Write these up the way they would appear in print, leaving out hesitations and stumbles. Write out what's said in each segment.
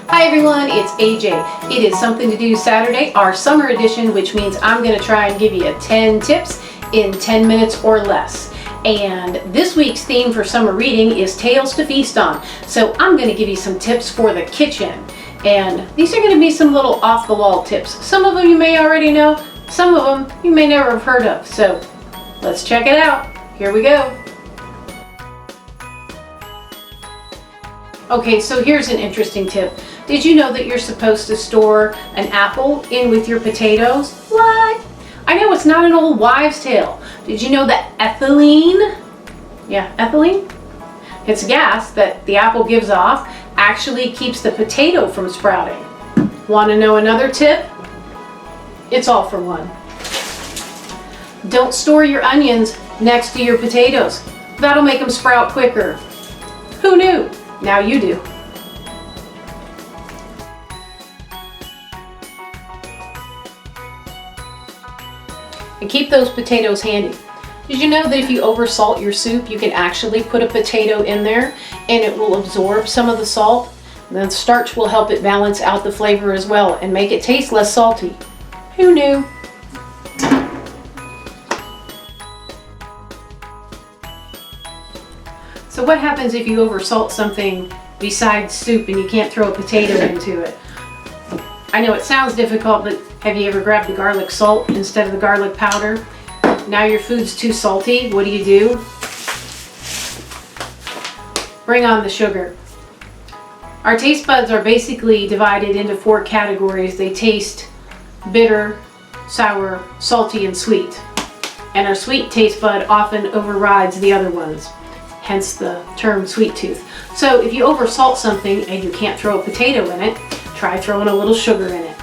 Hi everyone, it's AJ. It is Something to Do Saturday, our summer edition, which means I'm going to try and give you 10 tips in 10 minutes or less. And this week's theme for summer reading is Tales to Feast On. So I'm going to give you some tips for the kitchen. And these are going to be some little off-the-wall tips. Some of them you may already know, some of them you may never have heard of. So let's check it out. Here we go. Okay, so here's an interesting tip. Did you know that you're supposed to store an apple in with your potatoes? What? I know it's not an old wives' tale. Did you know that ethylene, ethylene? It's gas that the apple gives off, actually keeps the potato from sprouting. Want to know another tip? It's all for one. Don't store your onions next to your potatoes. That'll make them sprout quicker. Who knew? Now you do. And keep those potatoes handy. Did you know that if you oversalt your soup, you can actually put a potato in there and it will absorb some of the salt? And then starch will help it balance out the flavor as well and make it taste less salty. Who knew? So what happens if you oversalt something besides soup and you can't throw a potato into it? I know it sounds difficult, but have you ever grabbed the garlic salt instead of the garlic powder? Now your food's too salty, what do? Bring on the sugar. Our taste buds are basically divided into 4 categories. They taste bitter, sour, salty, and sweet. And our sweet taste bud often overrides the other ones, hence the term sweet tooth. So if you oversalt something and you can't throw a potato in it, try throwing a little sugar in it.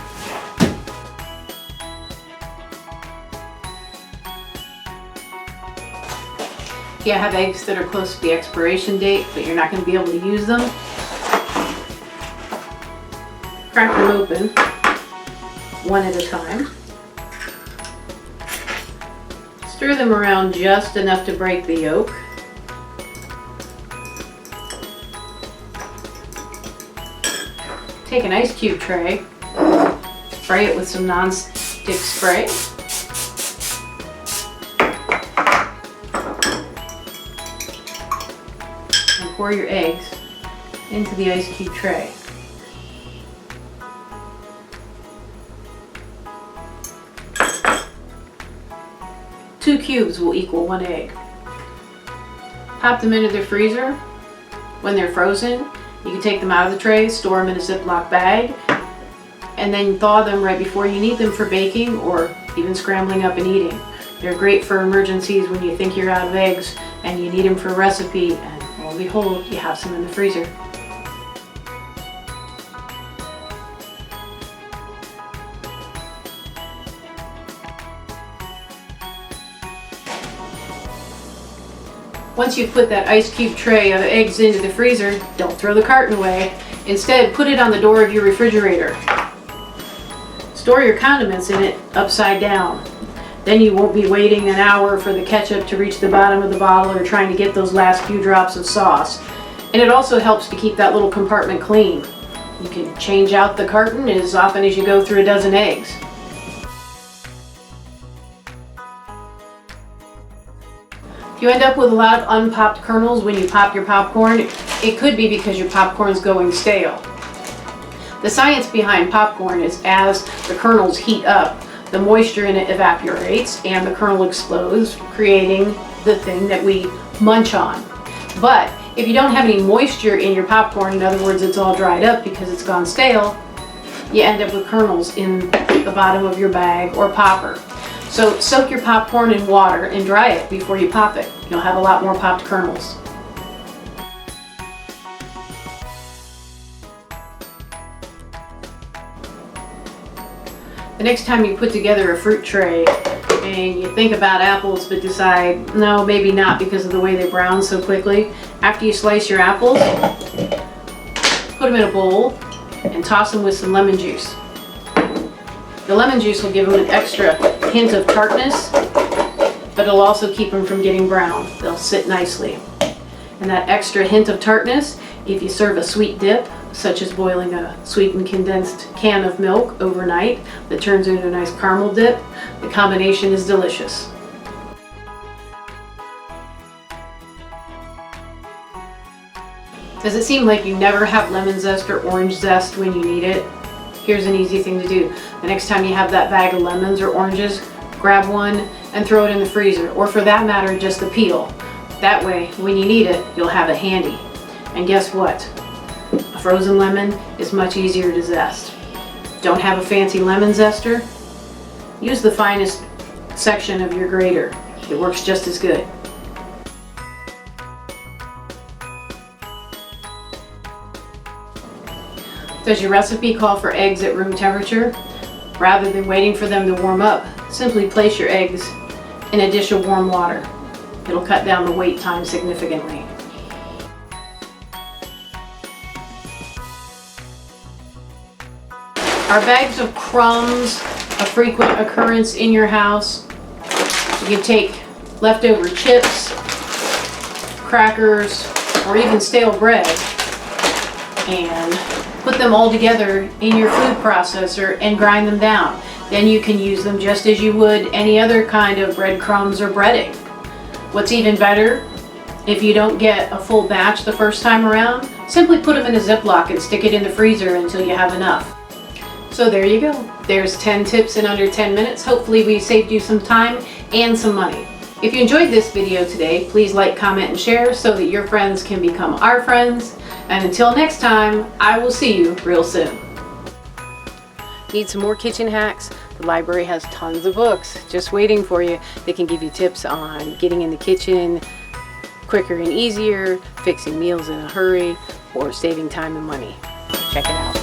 If you have eggs that are close to the expiration date, but you're not going to be able to use them, crack them open one at a time. Stir them around just enough to break the yolk. Take an ice cube tray, spray it with some non-stick spray. And pour your eggs into the ice cube tray. Two cubes will equal 1 egg. Pop them into the freezer. When they're frozen, you can take them out of the tray, store them in a Ziploc bag, and then thaw them right before you need them for baking or even scrambling up and eating. They're great for emergencies when you think you're out of eggs and you need them for a recipe, and lo and behold, you have some in the freezer. Once you've put that ice cube tray of eggs into the freezer, don't throw the carton away. Instead, put it on the door of your refrigerator. Store your condiments in it upside down. Then you won't be waiting an hour for the ketchup to reach the bottom of the bottle or trying to get those last few drops of sauce. And it also helps to keep that little compartment clean. You can change out the carton as often as you go through a dozen eggs. If you end up with a lot of unpopped kernels when you pop your popcorn, it could be because your popcorn's going stale. The science behind popcorn is as the kernels heat up, the moisture in it evaporates and the kernel explodes, creating the thing that we munch on. But if you don't have any moisture in your popcorn, in other words, it's all dried up because it's gone stale, you end up with kernels in the bottom of your bag or popper. So soak your popcorn in water and dry it before you pop it. You'll have a lot more popped kernels. The next time you put together a fruit tray and you think about apples but decide, no, maybe not because of the way they brown so quickly, after you slice your apples, put them in a bowl and toss them with some lemon juice. The lemon juice will give them an extra hint of tartness but it'll also keep them from getting brown. They'll sit nicely. And that extra hint of tartness, if you serve a sweet dip, such as boiling a sweetened condensed can of milk overnight that turns into a nice caramel dip, the combination is delicious. Does it seem like you never have lemon zest or orange zest when you need it? Here's an easy thing to do. The next time you have that bag of lemons or oranges, grab one and throw it in the freezer, or for that matter, just the peel. That way, when you need it, you'll have it handy. And guess what? A frozen lemon is much easier to zest. Don't have a fancy lemon zester? Use the finest section of your grater. It works just as good. Does your recipe call for eggs at room temperature? Rather than waiting for them to warm up, simply place your eggs in a dish of warm water. It'll cut down the wait time significantly. Are bags of crumbs a frequent occurrence in your house? You can take leftover chips, crackers, or even stale bread and put them all together in your food processor and grind them down. Then you can use them just as you would any other kind of breadcrumbs or breading. What's even better, if you don't get a full batch the first time around, simply put them in a Ziploc and stick it in the freezer until you have enough. So there you go. There's 10 tips in under 10 minutes. Hopefully we saved you some time and some money. If you enjoyed this video today, please like, comment, and share so that your friends can become our friends. And until next time, I will see you real soon. Need some more kitchen hacks? The library has tons of books just waiting for you. They can give you tips on getting in the kitchen quicker and easier, fixing meals in a hurry, or saving time and money. Check it out.